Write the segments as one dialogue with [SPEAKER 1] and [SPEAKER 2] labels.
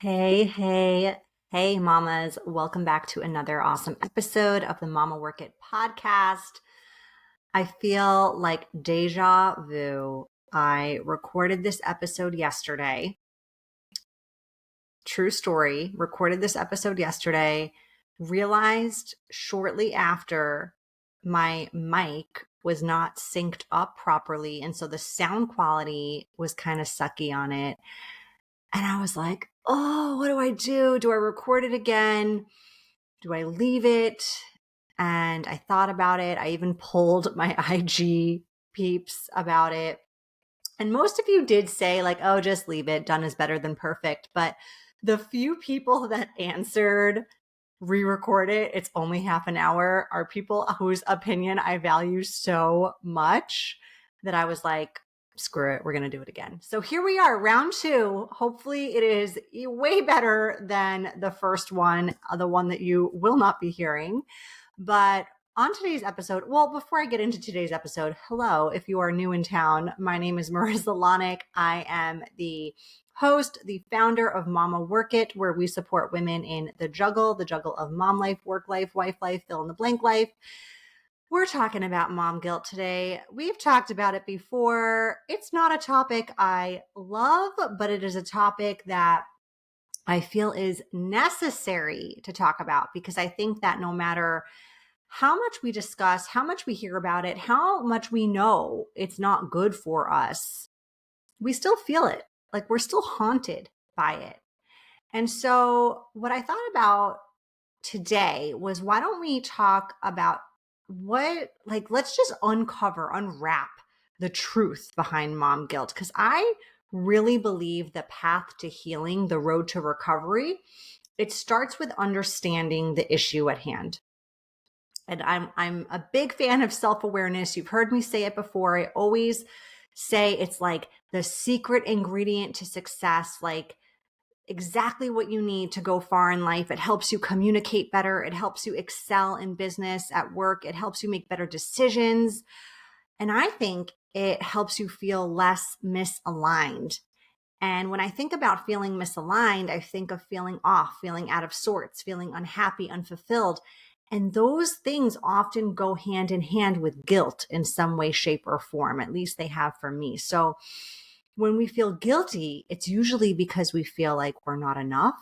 [SPEAKER 1] Hey, hey, hey, mamas. Welcome back to another awesome episode of the Mama Work It podcast. I feel like deja vu. I recorded this episode yesterday. True story. Recorded this episode yesterday. Realized shortly after my mic was not synced up properly. And so the sound quality was kind of sucky on it. And I was like, oh, what do I do? Do I record it again? Do I leave it? And I thought about it. I even polled my IG peeps about it. And most of you did say, like, oh, just leave it. Done is better than perfect. But the few people that answered re-record it, it's only half an hour, are people whose opinion I value so much that I was like, screw it, we're going to do it again. So here we are, round two. Hopefully it is way better than the first one, the one that you will not be hearing. But on today's episode, well, before I get into today's episode, hello, if you are new in town, my name is Marissa Lonick. I am the host, the founder of Mama Work It, where we support women in the juggle of mom life, work life, wife life, fill in the blank life. We're talking about mom guilt today. We've talked about it before. It's not a topic I love, but it is a topic that I feel is necessary to talk about because I think that no matter how much we discuss, how much we hear about it, how much we know it's not good for us, we still feel it. Like we're still haunted by it. And so what I thought about today was why don't we talk about let's just unwrap the truth behind mom guilt. Because I really believe the path to healing, the road to recovery, it starts with understanding the issue at hand. And I'm a big fan of self-awareness. You've heard me say it before. I always say it's like the secret ingredient to success, like exactly what you need to go far in life. It helps you communicate better. It helps you excel in business, at work. It helps you make better decisions. And I think it helps you feel less misaligned. And when I think about feeling misaligned, I think of feeling off, feeling out of sorts, feeling unhappy, unfulfilled. And those things often go hand in hand with guilt in some way, shape, or form. At least they have for me. So when we feel guilty, it's usually because we feel like we're not enough.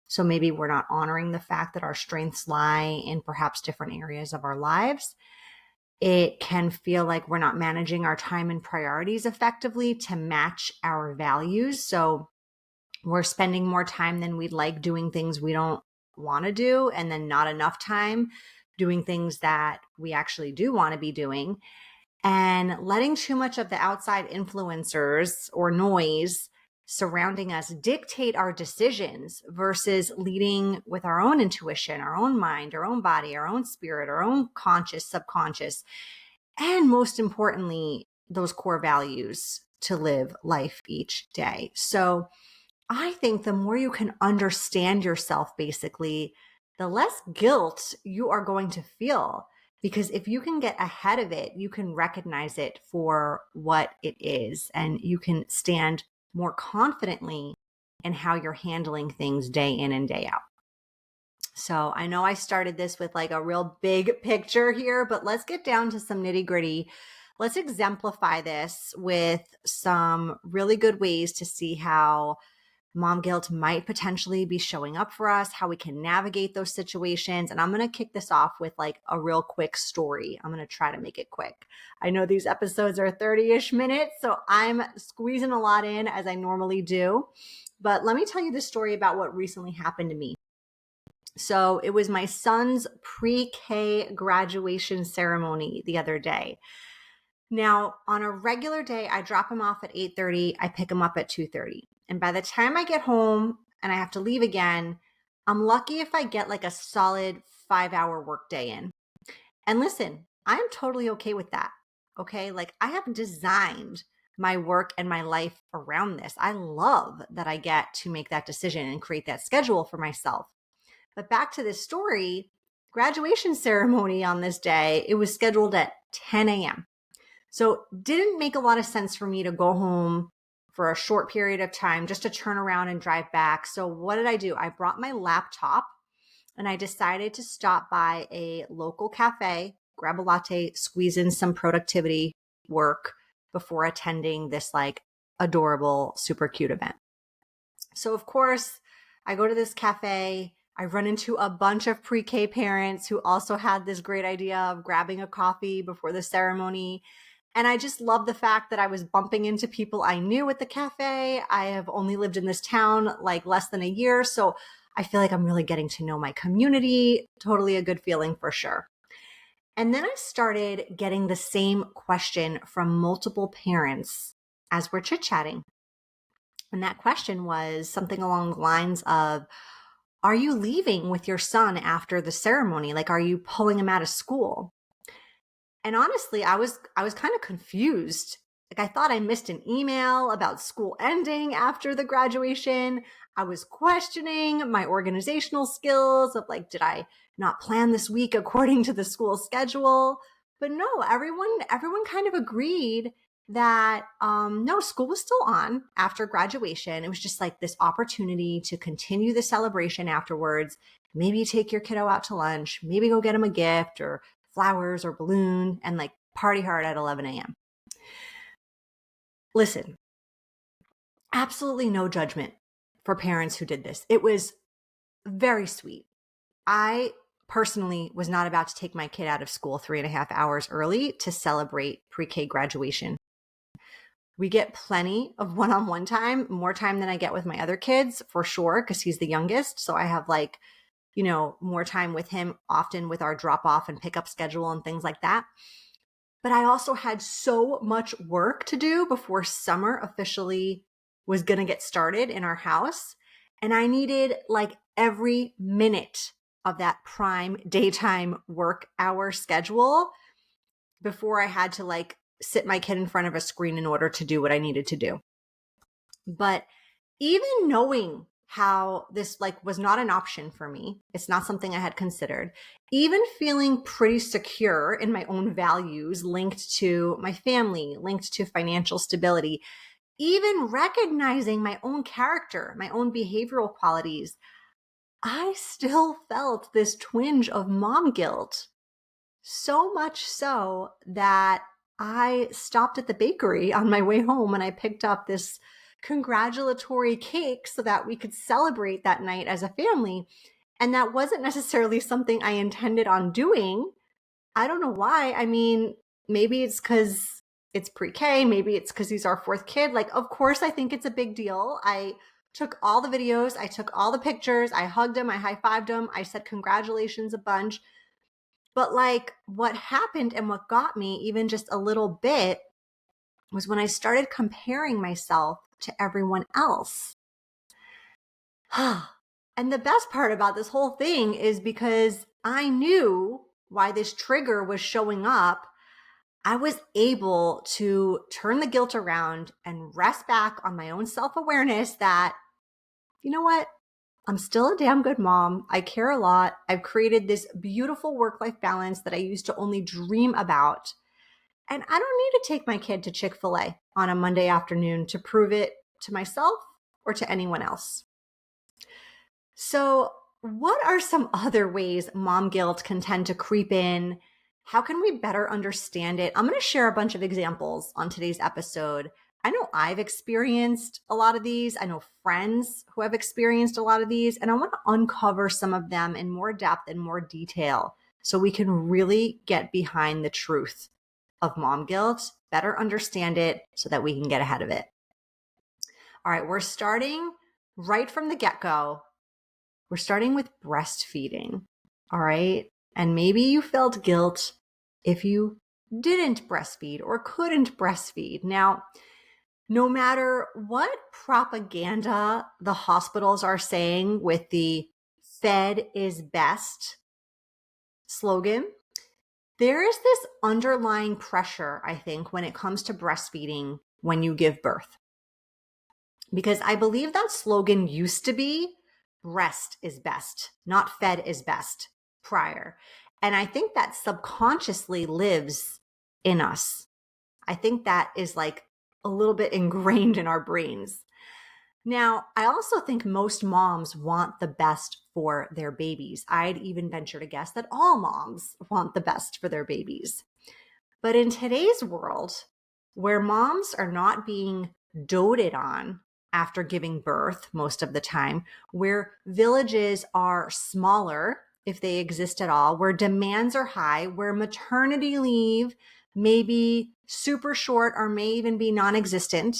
[SPEAKER 1] So maybe we're not honoring the fact that our strengths lie in perhaps different areas of our lives. It can feel like we're not managing our time and priorities effectively to match our values. So we're spending more time than we'd like doing things we don't want to do, and then not enough time doing things that we actually do want to be doing, and letting too much of the outside influencers or noise surrounding us dictate our decisions versus leading with our own intuition, our own mind, our own body, our own spirit, our own conscious, subconscious, and most importantly, those core values to live life each day. So I think the more you can understand yourself, basically, the less guilt you are going to feel. Because if you can get ahead of it, you can recognize it for what it is, and you can stand more confidently in how you're handling things day in and day out. So I know I started this with like a real big picture here, but let's get down to some nitty gritty. Let's exemplify this with some really good ways to see how mom guilt might potentially be showing up for us, how we can navigate those situations. And I'm going to kick this off with like a real quick story. I'm going to try to make it quick. I know these episodes are 30-ish minutes, so I'm squeezing a lot in as I normally do. But let me tell you the story about what recently happened to me. So it was my son's pre-K graduation ceremony the other day. Now, on a regular day, I drop him off at 8:30. I pick him up at 2:30. And by the time I get home and I have to leave again, I'm lucky if I get like a solid 5-hour workday in. And listen, I'm totally okay with that. Okay. Like I have designed my work and my life around this. I love that I get to make that decision and create that schedule for myself. But back to this story, graduation ceremony on this day, it was scheduled at 10 a.m. So didn't make a lot of sense for me to go home for a short period of time just to turn around and drive back. So what did I do? I brought my laptop and I decided to stop by a local cafe, grab a latte, squeeze in some productivity work before attending this like adorable, super cute event. So of course, I go to this cafe. I run into a bunch of pre-K parents who also had this great idea of grabbing a coffee before the ceremony. And I just love the fact that I was bumping into people I knew at the cafe. I have only lived in this town like less than a year. So I feel like I'm really getting to know my community. Totally a good feeling for sure. And then I started getting the same question from multiple parents as we're chit-chatting. And that question was something along the lines of, are you leaving with your son after the ceremony? Like, are you pulling him out of school? And honestly, I was kind of confused. Like, I thought I missed an email about school ending after the graduation. I was questioning my organizational skills of like, did I not plan this week according to the school schedule? But no, everyone kind of agreed that no, school was still on after graduation. It was just like this opportunity to continue the celebration afterwards. Maybe take your kiddo out to lunch, maybe go get him a gift or flowers or balloon, and like party hard at 11 a.m. Listen, absolutely no judgment for parents who did this. It was very sweet. I personally was not about to take my kid out of school 3.5 hours early to celebrate pre-K graduation. We get plenty of one-on-one time, more time than I get with my other kids for sure, because he's the youngest. So I have like, more time with him often with our drop off and pickup schedule and things like that. But I also had so much work to do before summer officially was going to get started in our house. And I needed like every minute of that prime daytime work hour schedule before I had to like sit my kid in front of a screen in order to do what I needed to do. But even knowing how this like was not an option for me, it's not something I had considered, even feeling pretty secure in my own values linked to my family, linked to financial stability, even recognizing my own character, my own behavioral qualities, I still felt this twinge of mom guilt. So much so that I stopped at the bakery on my way home and I picked up this congratulatory cake so that we could celebrate that night as a family. And that wasn't necessarily something I intended on doing. I don't know why. I mean, maybe it's because it's pre-K. Maybe it's because he's our fourth kid. Like, of course, I think it's a big deal. I took all the videos. I took all the pictures. I hugged him. I high-fived him. I said congratulations a bunch. But like what happened and what got me even just a little bit was when I started comparing myself to everyone else. And the best part about this whole thing is because I knew why this trigger was showing up, I was able to turn the guilt around and rest back on my own self-awareness that, you know what? I'm still a damn good mom. I care a lot. I've created this beautiful work-life balance that I used to only dream about. And I don't need to take my kid to Chick-fil-A on a Monday afternoon to prove it to myself or to anyone else. So, what are some other ways mom guilt can tend to creep in? How can we better understand it? I'm going to share a bunch of examples on today's episode. I know I've experienced a lot of these. I know friends who have experienced a lot of these, and I want to uncover some of them in more depth and more detail so we can really get behind the truth of mom guilt, better understand it so that we can get ahead of it. All right, we're starting right from the get-go. We're starting with breastfeeding. All right. And maybe you felt guilt if you didn't breastfeed or couldn't breastfeed. Now, no matter what propaganda the hospitals are saying with the "fed is best" slogan, there is this underlying pressure, I think, when it comes to breastfeeding when you give birth. Because I believe that slogan used to be breast is best, not fed is best prior. And I think that subconsciously lives in us. I think that is like a little bit ingrained in our brains. Now, I also think most moms want the best for their babies. I'd even venture to guess that all moms want the best for their babies. But in today's world, where moms are not being doted on after giving birth most of the time, where villages are smaller, if they exist at all, where demands are high, where maternity leave may be super short or may even be non-existent,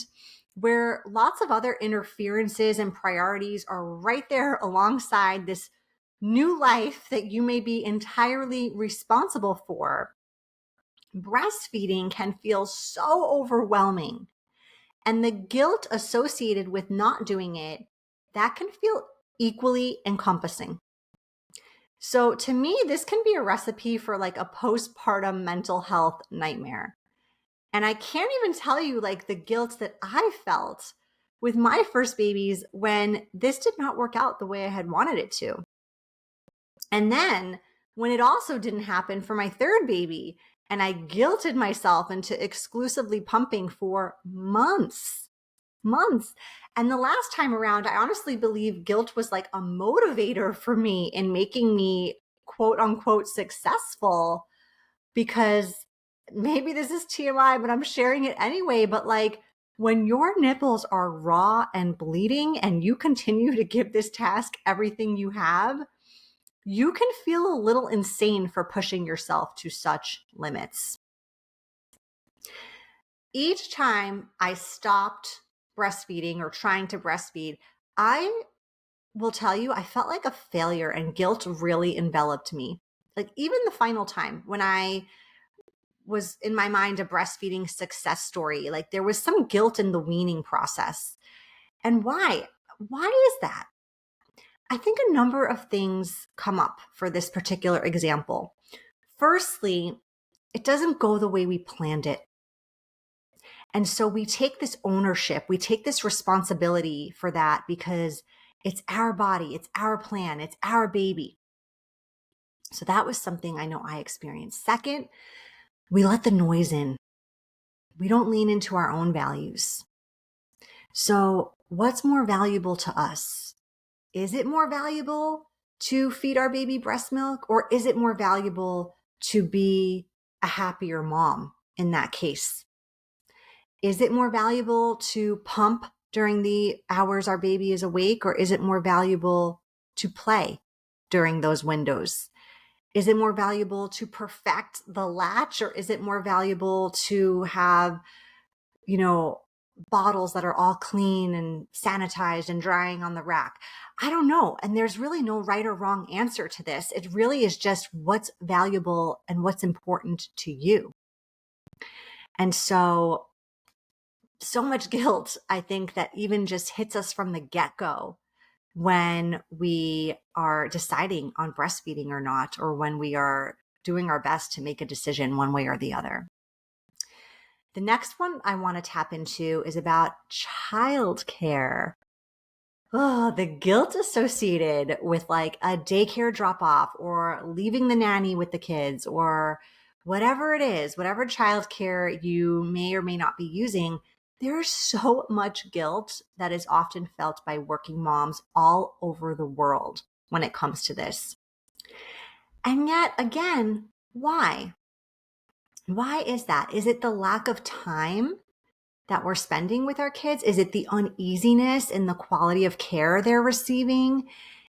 [SPEAKER 1] where lots of other interferences and priorities are right there alongside this new life that you may be entirely responsible for, breastfeeding can feel so overwhelming. And the guilt associated with not doing it, that can feel equally encompassing. So to me, this can be a recipe for like a postpartum mental health nightmare. And I can't even tell you like the guilt that I felt with my first babies when this did not work out the way I had wanted it to. And then when it also didn't happen for my third baby, and I guilted myself into exclusively pumping for months. And the last time around, I honestly believe guilt was like a motivator for me in making me quote unquote successful, because maybe this is TMI, but I'm sharing it anyway. But like when your nipples are raw and bleeding and you continue to give this task everything you have, you can feel a little insane for pushing yourself to such limits. Each time I stopped breastfeeding or trying to breastfeed, I will tell you, I felt like a failure and guilt really enveloped me. Like even the final time when I was in my mind a breastfeeding success story, like there was some guilt in the weaning process. And why? Why is that? I think a number of things come up for this particular example. Firstly, it doesn't go the way we planned it. And so we take this ownership, we take this responsibility for that because it's our body, it's our plan, it's our baby. So that was something I know I experienced. Second, we let the noise in. We don't lean into our own values. So what's more valuable to us? Is it more valuable to feed our baby breast milk, or is it more valuable to be a happier mom in that case? Is it more valuable to pump during the hours our baby is awake, or is it more valuable to play during those windows? Is it more valuable to perfect the latch, or is it more valuable to have, bottles that are all clean and sanitized and drying on the rack? I don't know. And there's really no right or wrong answer to this. It really is just what's valuable and what's important to you. And so much guilt, I think, that even just hits us from the get-go when we are deciding on breastfeeding or not, or when we are doing our best to make a decision one way or the other. The next one I want to tap into is about childcare. Oh, the guilt associated with like a daycare drop off or leaving the nanny with the kids or whatever it is, whatever childcare you may or may not be using. There's so much guilt that is often felt by working moms all over the world when it comes to this. And yet again, why? Why is that? Is it the lack of time that we're spending with our kids? Is it the uneasiness in the quality of care they're receiving?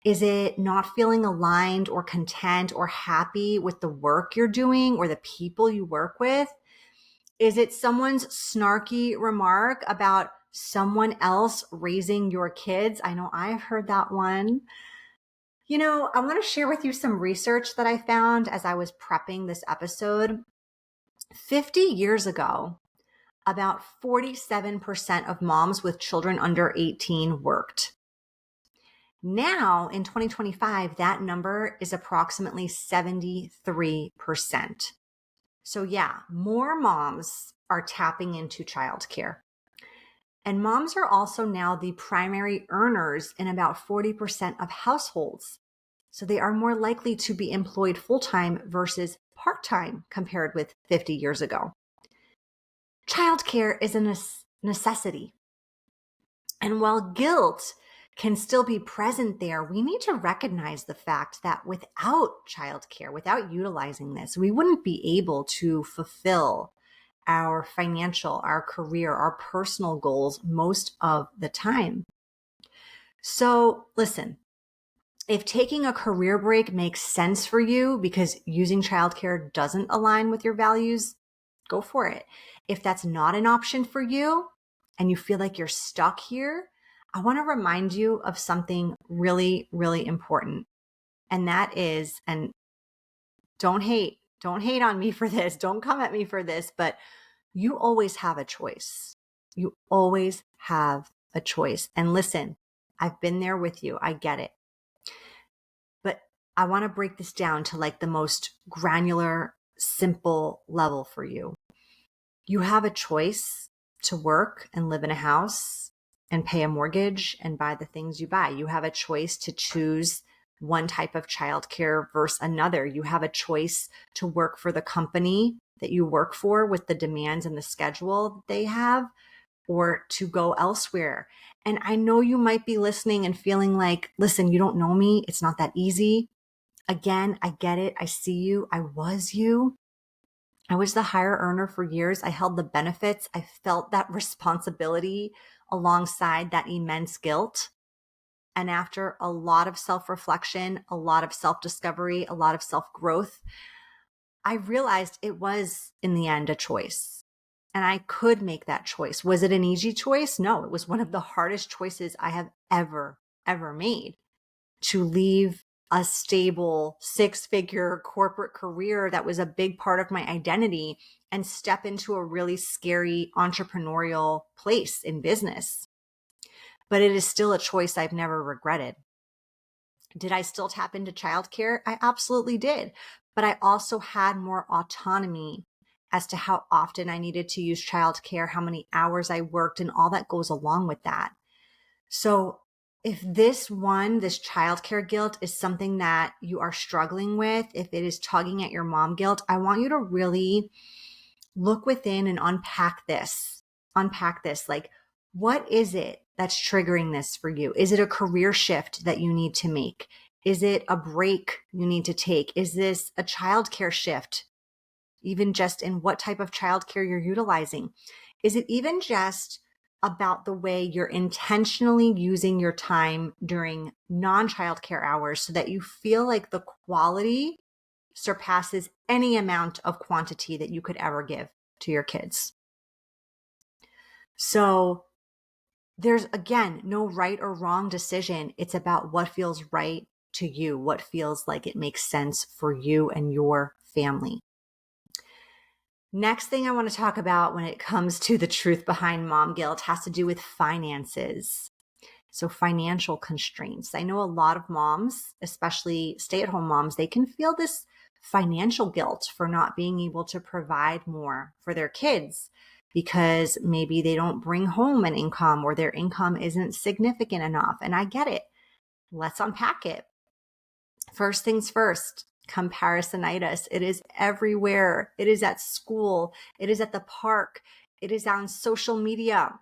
[SPEAKER 1] Is it not feeling aligned or content or happy with the work you're doing or the people you work with? Is it someone's snarky remark about someone else raising your kids? I know I've heard that one. I want to share with you some research that I found as I was prepping this episode. 50 years ago, about 47% of moms with children under 18 worked. Now, in 2025, that number is approximately 73%. So yeah, more moms are tapping into childcare. And moms are also now the primary earners in about 40% of households. So they are more likely to be employed full-time versus part-time compared with 50 years ago. Childcare is a necessity. And while guilt can still be present there, we need to recognize the fact that without childcare, without utilizing this, we wouldn't be able to fulfill our financial, our career, our personal goals most of the time. So listen, if taking a career break makes sense for you because using childcare doesn't align with your values, go for it. If that's not an option for you and you feel like you're stuck here, I want to remind you of something really, really important. And that is, and don't hate on me for this. Don't come at me for this, but you always have a choice. You always have a choice. And listen, I've been there with you. I get it. But I want to break this down to like the most granular, simple level for you. You have a choice to work and live in a house and pay a mortgage and buy the things you buy. You have a choice to choose one type of childcare versus another. You have a choice to work for the company that you work for with the demands and the schedule they have, or to go elsewhere. And I know you might be listening and feeling like, listen, you don't know me. It's not that easy. Again, I get it. I see you. I was you. I was the higher earner for years. I held the benefits. I felt that responsibility alongside that immense guilt. And after a lot of self-reflection, a lot of self-discovery, a lot of self-growth, I realized it was in the end a choice. And I could make that choice. Was it an easy choice? No, it was one of the hardest choices I have ever made, to leave a stable 6-figure corporate career that was a big part of my identity and step into a really scary entrepreneurial place in business. But it is still a choice I've never regretted. Did I still tap into childcare? I absolutely did. But I also had more autonomy as to how often I needed to use childcare, how many hours I worked, and all that goes along with that. So if this childcare guilt is something that you are struggling with, if it is tugging at your mom guilt, I want you to really look within and unpack this. Like, what is it that's triggering this for you? Is it a career shift that you need to make? Is it a break you need to take? Is this a childcare shift? Even just in what type of childcare you're utilizing? Is it even just about the way you're intentionally using your time during non-childcare hours so that you feel like the quality surpasses any amount of quantity that you could ever give to your kids? So there's, again, no right or wrong decision. It's about what feels right to you, what feels like it makes sense for you and your family. Next thing I want to talk about when it comes to the truth behind mom guilt has to do with finances. So financial constraints. I know a lot of moms, especially stay-at-home moms, they can feel this financial guilt for not being able to provide more for their kids because maybe they don't bring home an income or their income isn't significant enough. And I get it. Let's unpack it. First things first. Comparisonitis. It is everywhere. It is at school. It is at the park. It is on social media.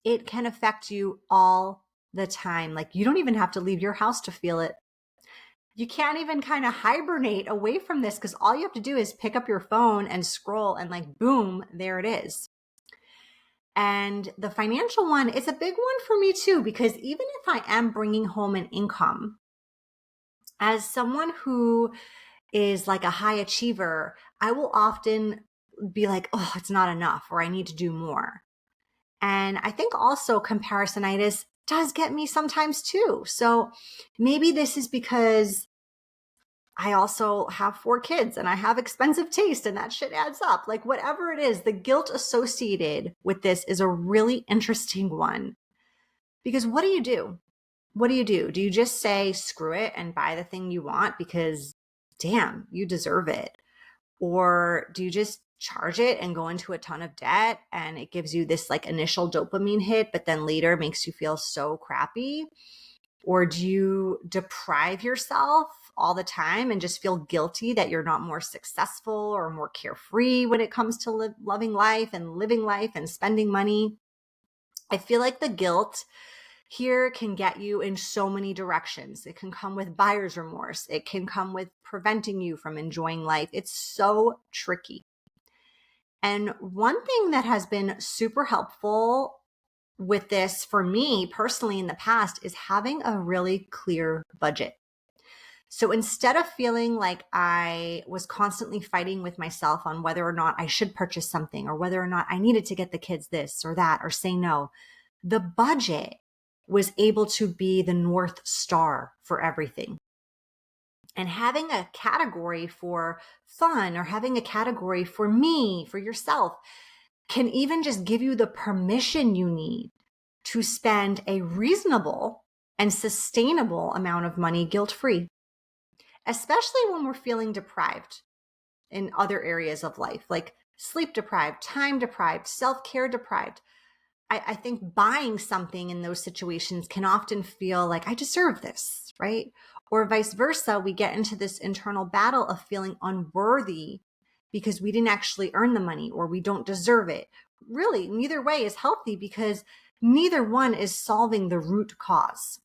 [SPEAKER 1] It can affect you all the time. Like, you don't even have to leave your house to feel it. You can't even kind of hibernate away from this because all you have to do is pick up your phone and scroll and like, boom, there it is. And the financial one is a big one for me too, because even if I am bringing home an income, as someone who is like a high achiever, I will often be like, oh, it's not enough, or I need to do more. And I think also comparisonitis does get me sometimes too. So maybe this is because I also have 4 kids and I have expensive taste and that shit adds up. Like, whatever it is, the guilt associated with this is a really interesting one. Because what do you do? What do you do? Do you just say, screw it and buy the thing you want because damn, you deserve it? Or do you just charge it and go into a ton of debt and it gives you this like initial dopamine hit, but then later makes you feel so crappy? Or do you deprive yourself all the time and just feel guilty that you're not more successful or more carefree when it comes to loving life and living life and spending money? I feel like the guilt here can get you in so many directions. It can come with buyer's remorse. It can come with preventing you from enjoying life. It's so tricky. And one thing that has been super helpful with this for me personally in the past is having a really clear budget. So instead of feeling like I was constantly fighting with myself on whether or not I should purchase something or whether or not I needed to get the kids this or that or say no, the budget was able to be the North Star for everything. And having a category for fun or having a category for me, for yourself, can even just give you the permission you need to spend a reasonable and sustainable amount of money guilt-free, especially when we're feeling deprived in other areas of life, like sleep deprived, time deprived, self-care deprived. I think buying something in those situations can often feel like I deserve this, right? Or vice versa, we get into this internal battle of feeling unworthy because we didn't actually earn the money or we don't deserve it. Really, neither way is healthy because neither one is solving the root cause.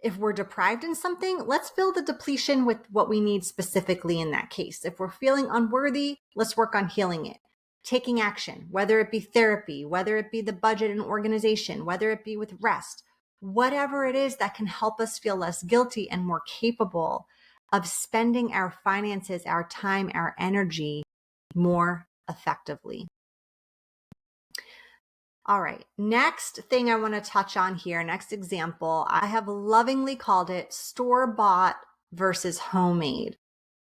[SPEAKER 1] If we're deprived in something, let's fill the depletion with what we need specifically in that case. If we're feeling unworthy, let's work on healing it. Taking action, whether it be therapy, whether it be the budget and organization, whether it be with rest, whatever it is that can help us feel less guilty and more capable of spending our finances, our time, our energy more effectively. All right, next thing I want to touch on here, next example, I have lovingly called it store-bought versus homemade.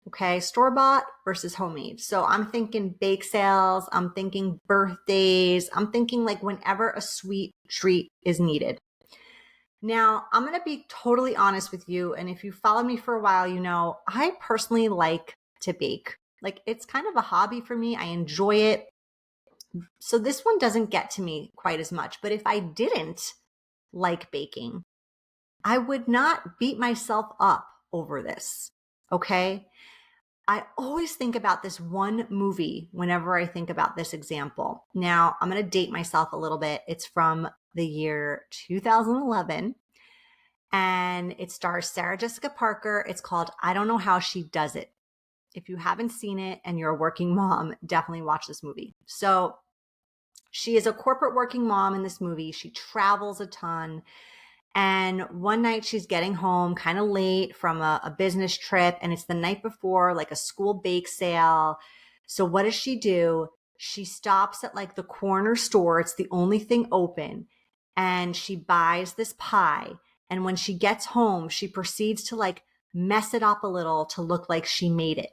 [SPEAKER 1] Okay, store-bought versus homemade. So I'm thinking bake sales, I'm thinking birthdays, I'm thinking like whenever a sweet treat is needed. Now, I'm going to be totally honest with you, and if you followed me for a while, you know, I personally like to bake. Like it's kind of a hobby for me. I enjoy it. So this one doesn't get to me quite as much. But if I didn't like baking, I would not beat myself up over this. Okay. I always think about this one movie whenever I think about this example. Now, I'm going to date myself a little bit. It's from the year 2011 and it stars Sarah Jessica Parker. It's called I Don't Know How She Does It. If you haven't seen it and you're a working mom, definitely watch this movie. So she is a corporate working mom in this movie. She travels a ton. And one night she's getting home kind of late from a business trip. And it's the night before like a school bake sale. So what does she do? She stops at like the corner store. It's the only thing open. And she buys this pie. And when she gets home, she proceeds to like mess it up a little to look like she made it.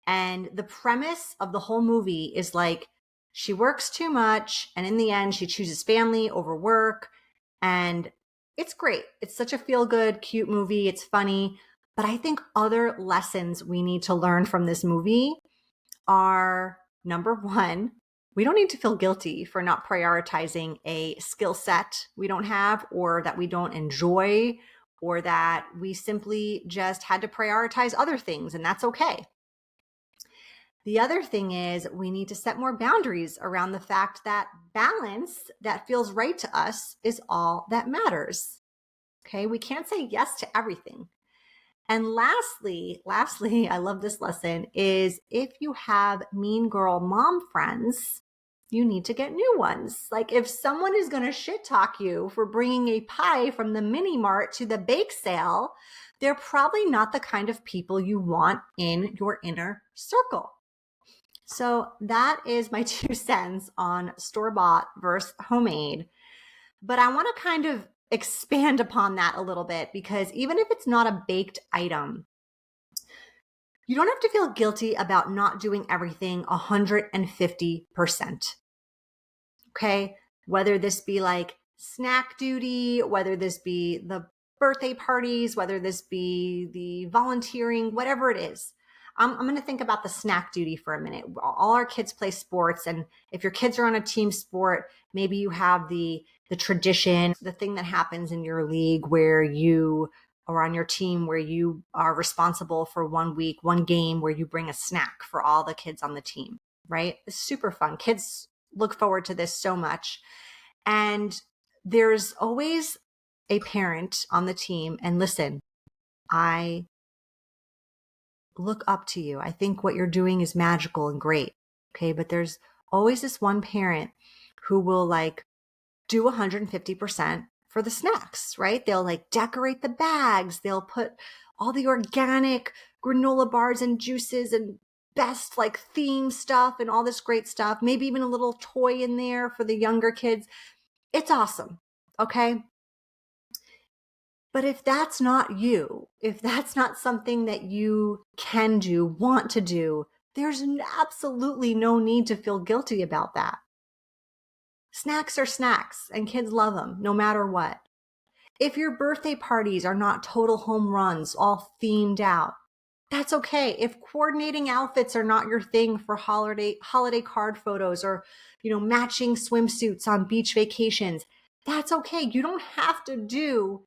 [SPEAKER 1] And the premise of the whole movie is like, she works too much. And in the end, she chooses family over work. And it's great. It's such a feel good, cute movie. It's funny. But I think other lessons we need to learn from this movie are number one, we don't need to feel guilty for not prioritizing a skill set we don't have or that we don't enjoy or that we simply just had to prioritize other things. And that's okay. The other thing is we need to set more boundaries around the fact that balance that feels right to us is all that matters. Okay. We can't say yes to everything. And lastly, I love this lesson is if you have mean girl mom friends, you need to get new ones. Like if someone is going to shit talk you for bringing a pie from the mini mart to the bake sale, they're probably not the kind of people you want in your inner circle. So that is my 2 cents on store-bought versus homemade. But I want to kind of expand upon that a little bit because even if it's not a baked item, you don't have to feel guilty about not doing everything 150%. Okay? Whether this be like snack duty, whether this be the birthday parties, whether this be the volunteering, whatever it is. I'm going to think about the snack duty for a minute. All our kids play sports. And if your kids are on a team sport, maybe you have the tradition, the thing that happens in your league where you are on your team, where you are responsible for 1 week, one game where you bring a snack for all the kids on the team, right? It's super fun. Kids look forward to this so much. And there's always a parent on the team. And listen, I look up to you. I think what you're doing is magical and great. Okay. But there's always this one parent who will like do 150% for the snacks, right? They'll like decorate the bags. They'll put all the organic granola bars and juices and best like theme stuff and all this great stuff. Maybe even a little toy in there for the younger kids. It's awesome. Okay. But if that's not you, if that's not something that you can do, want to do, there's absolutely no need to feel guilty about that. Snacks are snacks and kids love them no matter what. If your birthday parties are not total home runs, all themed out, that's okay. If coordinating outfits are not your thing for holiday card photos or, matching swimsuits on beach vacations, that's okay. You don't have to do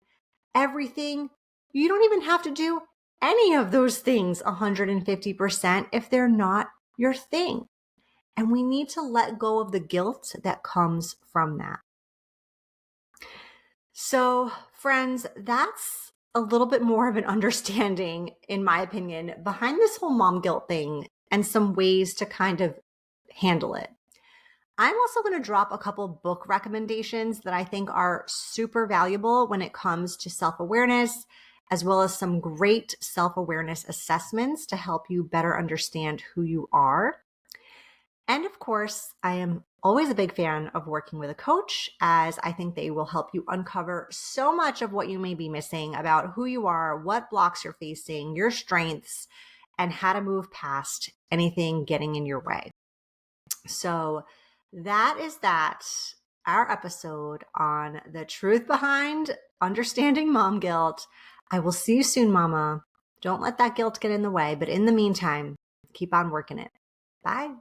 [SPEAKER 1] everything. You don't even have to do any of those things 150% if they're not your thing. And we need to let go of the guilt that comes from that. So, friends, that's a little bit more of an understanding, in my opinion, behind this whole mom guilt thing and some ways to kind of handle it. I'm also going to drop a couple book recommendations that I think are super valuable when it comes to self-awareness, as well as some great self-awareness assessments to help you better understand who you are. And of course, I am always a big fan of working with a coach, as I think they will help you uncover so much of what you may be missing about who you are, what blocks you're facing, your strengths, and how to move past anything getting in your way. So that is our episode on the truth behind understanding mom guilt. I will see you soon, mama. Don't let that guilt get in the way. But in the meantime, keep on working it. Bye.